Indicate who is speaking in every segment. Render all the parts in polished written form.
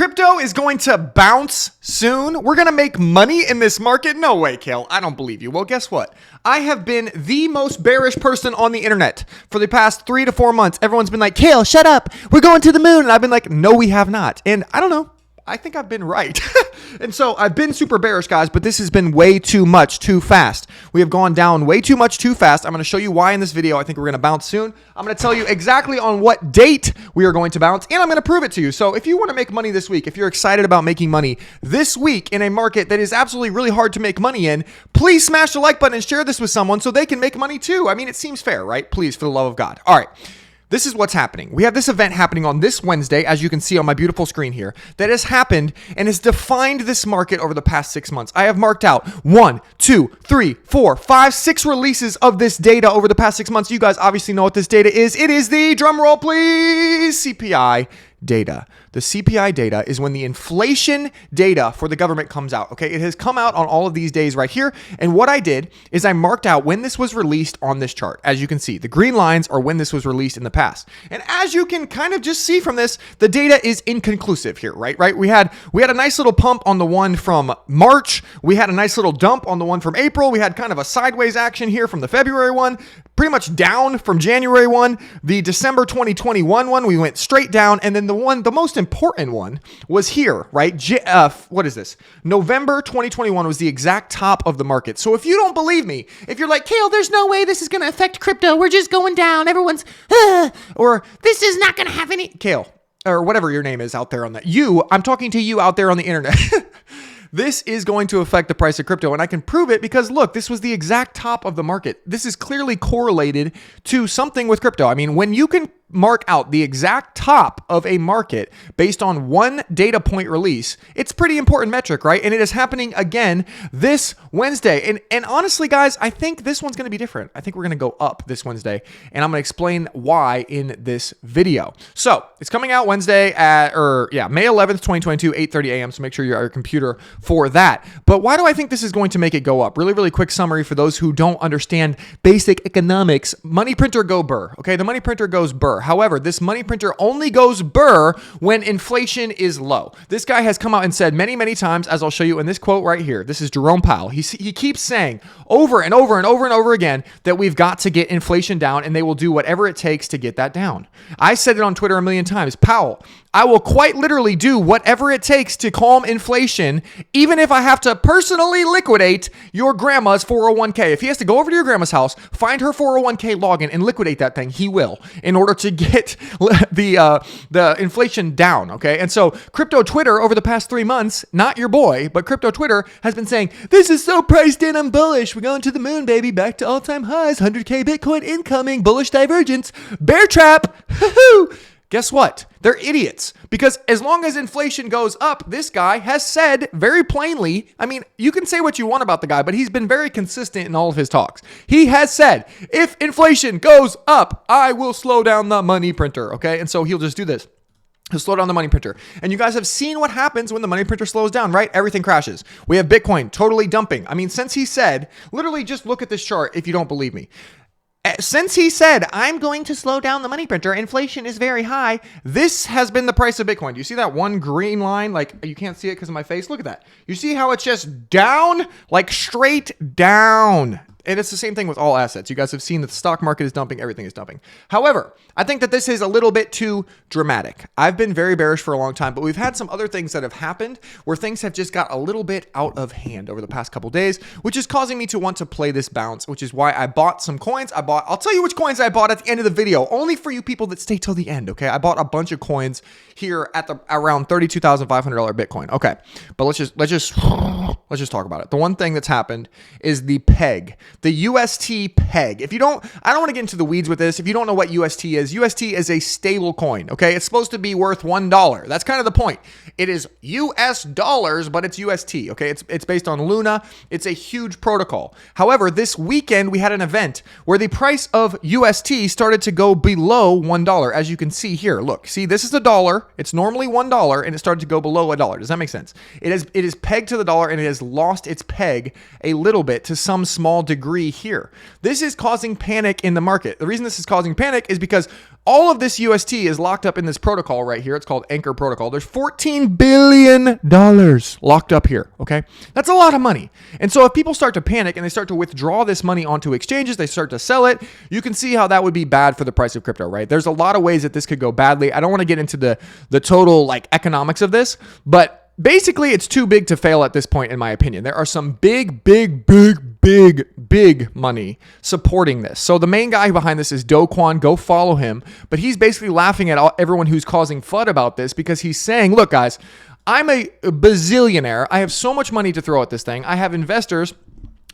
Speaker 1: Crypto is going to bounce soon. We're going to make money in this market. No way, Kale. I don't believe you. Well, guess what? I have been the most bearish person on the internet for the past 3 to 4 months. Everyone's been like, Kale, shut up. We're going to the moon. And I've been like, no, we have not. And I don't know. I think I've been right. And so I've been super bearish, guys, but this has been way too much, too fast. We have gone down way too much, too fast. I'm going to show you why in this video. I think we're going to bounce soon. I'm going to tell you exactly on what date we are going to bounce, and I'm going to prove it to you. So if you want to make money this week, if you're excited about making money this week in a market that is absolutely really hard to make money in, please smash the like button and share this with someone so they can make money too. I mean, it seems fair, right? Please, for the love of God. All right. This is what's happening. We have this event happening on this Wednesday, as you can see on my beautiful screen here, that has happened and has defined this market over the past 6 months. I have marked out 1, 2, 3, 4, 5, 6 releases of this data over the past 6 months. You guys obviously know what this data is. It is the, drum roll please, CPI data. The CPI data is when the inflation data for the government comes out, okay? It has come out on all of these days right here. And what I did is I marked out when this was released on this chart. As you can see, the green lines are when this was released in the past. And as you can kind of just see from this, the data is inconclusive here, right? We had a nice little pump on the one from March. We had a nice little dump on the one from April. We had kind of a sideways action here from the February one, pretty much down from January one. The December 2021 one, we went straight down. And then the most important one was here, right? What is this? November 2021 was the exact top of the market. So if you don't believe me, if you're like, Kale, there's no way this is going to affect crypto. We're just going down. Everyone's, or this is not going to have any, Kale, or whatever your name is out there on that. I'm talking to you out there on the internet. This is going to affect the price of crypto, and I can prove it because, look, this was the exact top of the market. This is clearly correlated to something with crypto. I mean, when you can mark out the exact top of a market based on one data point release, it's a pretty important metric, right? And it is happening again this Wednesday. And honestly, guys, I think this one's going to be different. I think we're going to go up this Wednesday, and I'm going to explain why in this video. So it's coming out Wednesday at, May 11th, 2022, 8:30 a.m. So make sure you're at your computer for that. But why do I think this is going to make it go up? Really, really quick summary for those who don't understand basic economics. Money printer go burr. Okay, the money printer goes burr. However, this money printer only goes burr when inflation is low. This guy has come out and said many, many times, as I'll show you in this quote right here. This is Jerome Powell. He keeps saying over and over and over and over again that we've got to get inflation down, and they will do whatever it takes to get that down. I said it on Twitter a million times. Powell, I will quite literally do whatever it takes to calm inflation, even if I have to personally liquidate your grandma's 401k. If he has to go over to your grandma's house, find her 401k login, and liquidate that thing, he will, in order to get the inflation down, okay? And so crypto Twitter over the past 3 months, not your boy, but crypto Twitter has been saying, this is so priced in, I'm bullish. We're going to the moon, baby. Back to all-time highs. 100K Bitcoin incoming. Bullish divergence. Bear trap. Guess what? They're idiots, because as long as inflation goes up, this guy has said very plainly, I mean, you can say what you want about the guy, but he's been very consistent in all of his talks. He has said, if inflation goes up, I will slow down the money printer, okay? And so he'll just do this. He'll slow down the money printer. And you guys have seen what happens when the money printer slows down, right? Everything crashes. We have Bitcoin totally dumping. I mean, since he said, literally just look at this chart if you don't believe me. Since he said, I'm going to slow down the money printer, inflation is very high, this has been the price of Bitcoin. Do you see that one green line? Like, you can't see it because of my face. Look at that. You see how it's just down? Like, straight down. And it's the same thing with all assets. You guys have seen that the stock market is dumping, everything is dumping. However, I think that this is a little bit too dramatic. I've been very bearish for a long time, but we've had some other things that have happened where things have just got a little bit out of hand over the past couple days, which is causing me to want to play this bounce, which is why I bought some coins. I'll tell you which coins I bought at the end of the video, only for you people that stay till the end, okay? I bought a bunch of coins here at around $32,500 Bitcoin. Okay, but let's just talk about it. The one thing that's happened is the peg. The UST peg. I don't want to get into the weeds with this. If you don't know what UST is a stable coin, okay? It's supposed to be worth $1. That's kind of the point. It is US dollars, but it's UST, okay? It's based on Luna. It's a huge protocol. However, this weekend we had an event where the price of UST started to go below $1, as you can see here. Look, see, this is the dollar. It's normally $1, and it started to go below $1. Does that make sense? It is pegged to the dollar, and it has lost its peg a little bit to some small degree degree here. This is causing panic in the market. The reason this is causing panic is because all of this UST is locked up in this protocol right here. It's called Anchor Protocol. There's $14 billion locked up here, okay? That's a lot of money. And so if people start to panic and they start to withdraw this money onto exchanges, they start to sell it, you can see how that would be bad for the price of crypto, right? There's a lot of ways that this could go badly. I don't want to get into the total like economics of this, but basically, it's too big to fail at this point, in my opinion. There are some big money supporting this. So the main guy behind this is Do Kwon. Go follow him. But he's basically laughing at everyone who's causing FUD about this because he's saying, look, guys, I'm a bazillionaire. I have so much money to throw at this thing. I have investors,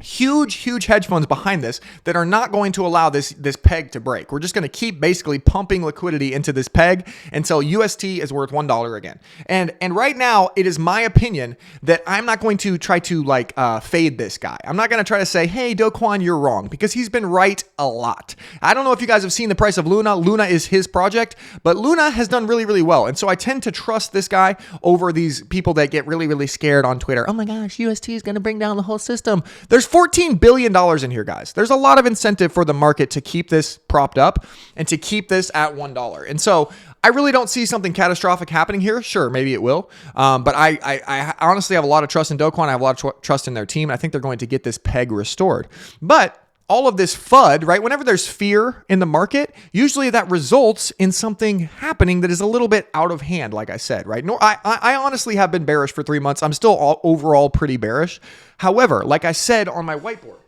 Speaker 1: huge hedge funds behind this that are not going to allow this peg to break. We're just going to keep basically pumping liquidity into this peg until UST is worth $1 again. And right now, it is my opinion that I'm not going to try to fade this guy. I'm not going to try to say, hey, Do Kwon, you're wrong, because he's been right a lot. I don't know if you guys have seen the price of Luna. Luna is his project, but Luna has done really well. And so I tend to trust this guy over these people that get really scared on Twitter. Oh my gosh, UST is going to bring down the whole system. There's $14 billion in here, guys. There's a lot of incentive for the market to keep this propped up and to keep this at $1. And so I really don't see something catastrophic happening here. Sure, maybe it will. But I honestly have a lot of trust in Do Kwon. I have a lot of trust in their team. I think they're going to get this peg restored. But all of this FUD, right? Whenever there's fear in the market, usually that results in something happening that is a little bit out of hand, like I said, right? I honestly have been bearish for 3 months. I'm still overall pretty bearish. However, like I said on my whiteboard,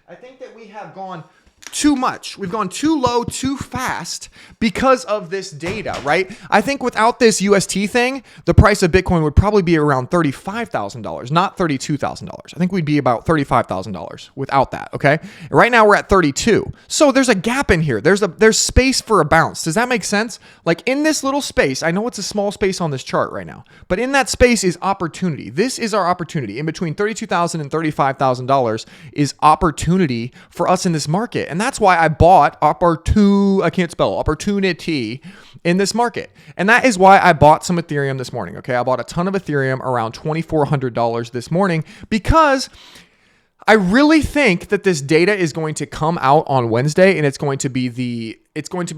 Speaker 1: I think that we have gone too much. We've gone too low, too fast because of this data, right? I think without this UST thing, the price of Bitcoin would probably be around $35,000, not $32,000. I think we'd be about $35,000 without that, okay? Right now we're at 32. So there's a gap in here. There's space for a bounce. Does that make sense? Like in this little space, I know it's a small space on this chart right now, but in that space is opportunity. This is our opportunity. In between $32,000 and $35,000 is opportunity for us in this market. And that's why I bought opportunity in this market. And that is why I bought some Ethereum this morning. Okay. I bought a ton of Ethereum around $2,400 this morning because I really think that this data is going to come out on Wednesday and it's going to be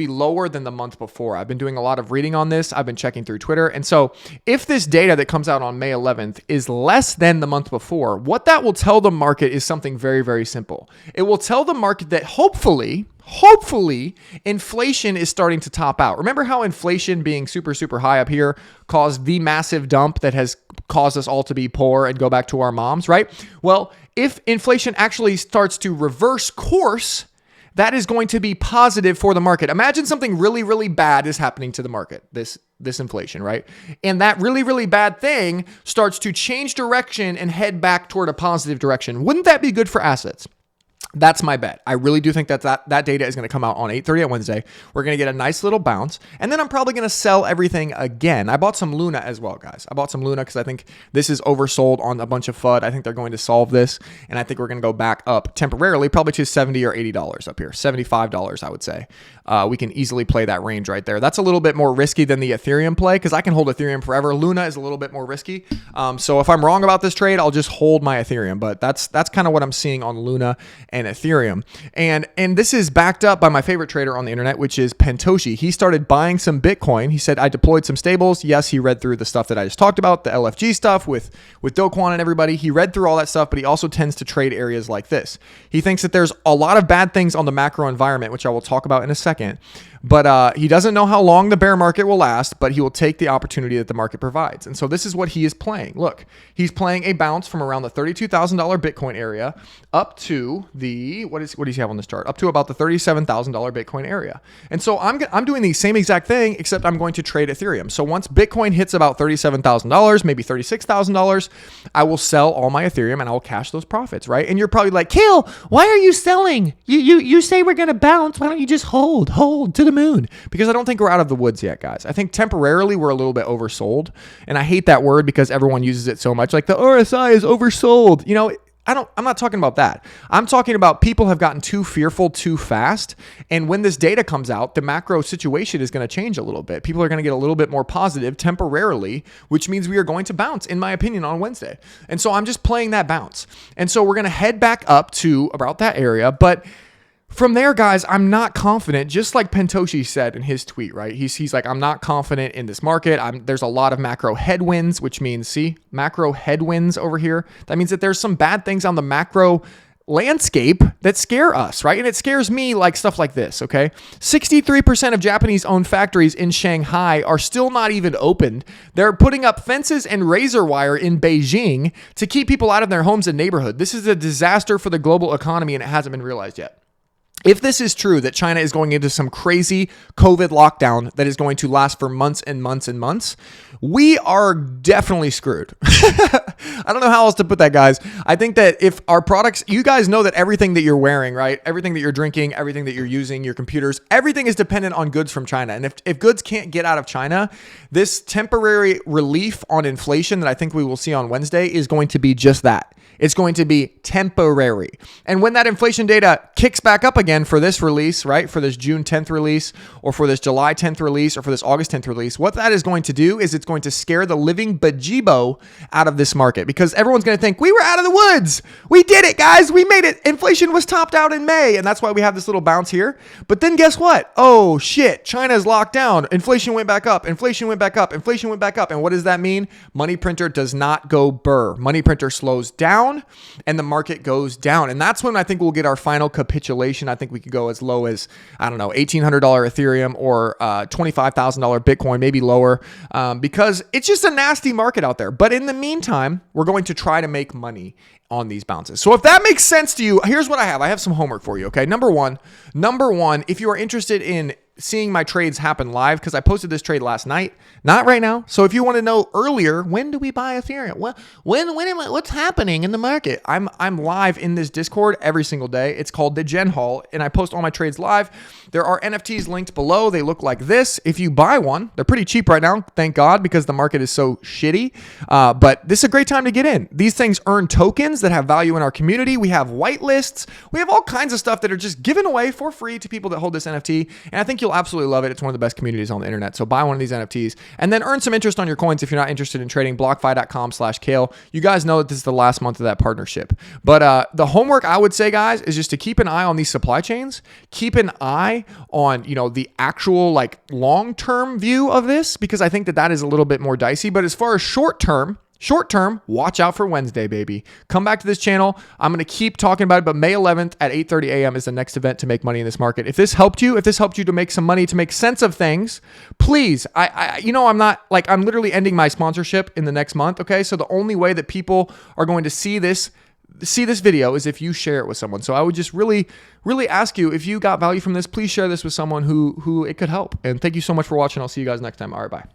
Speaker 1: lower than the month before. I've been doing a lot of reading on this. I've been checking through Twitter. And so if this data that comes out on May 11th is less than the month before, what that will tell the market is something very simple. It will tell the market that hopefully inflation is starting to top out. Remember how inflation being super high up here caused the massive dump that has caused us all to be poor and go back to our moms, right? Well, if inflation actually starts to reverse course, that is going to be positive for the market. Imagine something really bad is happening to the market, this inflation, right? And that really bad thing starts to change direction and head back toward a positive direction. Wouldn't that be good for assets? That's my bet. I really do think that data is going to come out on 8:30 on Wednesday. We're going to get a nice little bounce, and then I'm probably going to sell everything again. I bought some Luna as well, guys. I bought some Luna because I think this is oversold on a bunch of FUD. I think they're going to solve this, and I think we're going to go back up temporarily, probably to $70 or $80 up here. $75, I would say. We can easily play that range right there. That's a little bit more risky than the Ethereum play because I can hold Ethereum forever. Luna is a little bit more risky. So if I'm wrong about this trade, I'll just hold my Ethereum. But that's kind of what I'm seeing on Luna and Ethereum. And this is backed up by my favorite trader on the internet, which is Pentoshi. He started buying some Bitcoin. He said, I deployed some stables. Yes, he read through the stuff that I just talked about, the LFG stuff with Do Kwon and everybody. He read through all that stuff, but he also tends to trade areas like this. He thinks that there's a lot of bad things on the macro environment, which I will talk about in a second. But he doesn't know how long the bear market will last, but he will take the opportunity that the market provides. And so this is what he is playing. Look, he's playing a bounce from around the $32,000 Bitcoin area up to the, what does he have on this chart? Up to about the $37,000 Bitcoin area. And so I'm doing the same exact thing, except I'm going to trade Ethereum. So once Bitcoin hits about $37,000, maybe $36,000, I will sell all my Ethereum and I will cash those profits, right? And you're probably like, Kill, why are you selling? You say we're going to bounce. Why don't you just hold to the moon? Because I don't think we're out of the woods yet, guys. I think temporarily we're a little bit oversold. And I hate that word because everyone uses it so much. Like the RSI is oversold. You know, I'm not talking about that. I'm talking about people have gotten too fearful too fast. And when this data comes out, the macro situation is going to change a little bit. People are going to get a little bit more positive temporarily, which means we are going to bounce, in my opinion, on Wednesday. And so I'm just playing that bounce. And so we're going to head back up to about that area. But from there, guys, I'm not confident, just like Pentoshi said in his tweet, right? He's like, I'm not confident in this market. There's a lot of macro headwinds, which means, see, macro headwinds over here. That means that there's some bad things on the macro landscape that scare us, right? And it scares me, like stuff like this, okay? 63% of Japanese-owned factories in Shanghai are still not even opened. They're putting up fences and razor wire in Beijing to keep people out of their homes and neighborhood. This is a disaster for the global economy, and it hasn't been realized yet. If this is true, that China is going into some crazy COVID lockdown that is going to last for months and months and months, we are definitely screwed. I don't know how else to put that, guys. I think that if our products, you guys know that everything that you're wearing, right? Everything that you're drinking, everything that you're using, your computers, everything is dependent on goods from China. And if goods can't get out of China, this temporary relief on inflation that I think we will see on Wednesday is going to be just that. It's going to be temporary. And when that inflation data kicks back up again for this release, right, for this June 10th release, or for this July 10th release, or for this August 10th release, what that is going to do is it's going to scare the living bejeebo out of this market, because everyone's going to think, we were out of the woods. We did it, guys. We made it. Inflation was topped out in May. And that's why we have this little bounce here. But then guess what? Oh, shit. China's locked down. Inflation went back up. Inflation went back up. Inflation went back up. And what does that mean? Money printer does not go burr. Money printer slows down and the market goes down. And that's when I think we'll get our final capitulation. I think we could go as low as, I don't know, $1,800 Ethereum or $25,000 Bitcoin, maybe lower, because it's just a nasty market out there. But in the meantime, we're going to try to make money on these bounces. So if that makes sense to you, here's what I have. I have some homework for you, okay? Number one, if you are interested in seeing my trades happen live, because I posted this trade last night, not right now. So if you want to know earlier, when do we buy Ethereum? Well, what's happening in the market? I'm live in this Discord every single day. It's called the Gen Hall, and I post all my trades live. There are NFTs linked below. They look like this. If you buy one, they're pretty cheap right now, thank God, because the market is so shitty. But this is a great time to get in. These things earn tokens that have value in our community. We have whitelists. We have all kinds of stuff that are just given away for free to people that hold this NFT, and I think you'll absolutely love it. It's one of the best communities on the internet. So buy one of these NFTs and then earn some interest on your coins if you're not interested in trading. BlockFi.com/Kale. You guys know that this is the last month of that partnership. But the homework I would say, guys, is just to keep an eye on these supply chains. Keep an eye on, the actual like long-term view of this, because I think that is a little bit more dicey. But as far as short term, watch out for Wednesday, baby. Come back to this channel. I'm going to keep talking about it, but May 11th at 8:30 a.m. is the next event to make money in this market. If this helped you to make some money, to make sense of things, please, I'm literally ending my sponsorship in the next month, okay? So the only way that people are going to see this video is if you share it with someone. So I would just really, really ask you, if you got value from this, please share this with someone who it could help. And thank you so much for watching. I'll see you guys next time. All right, bye.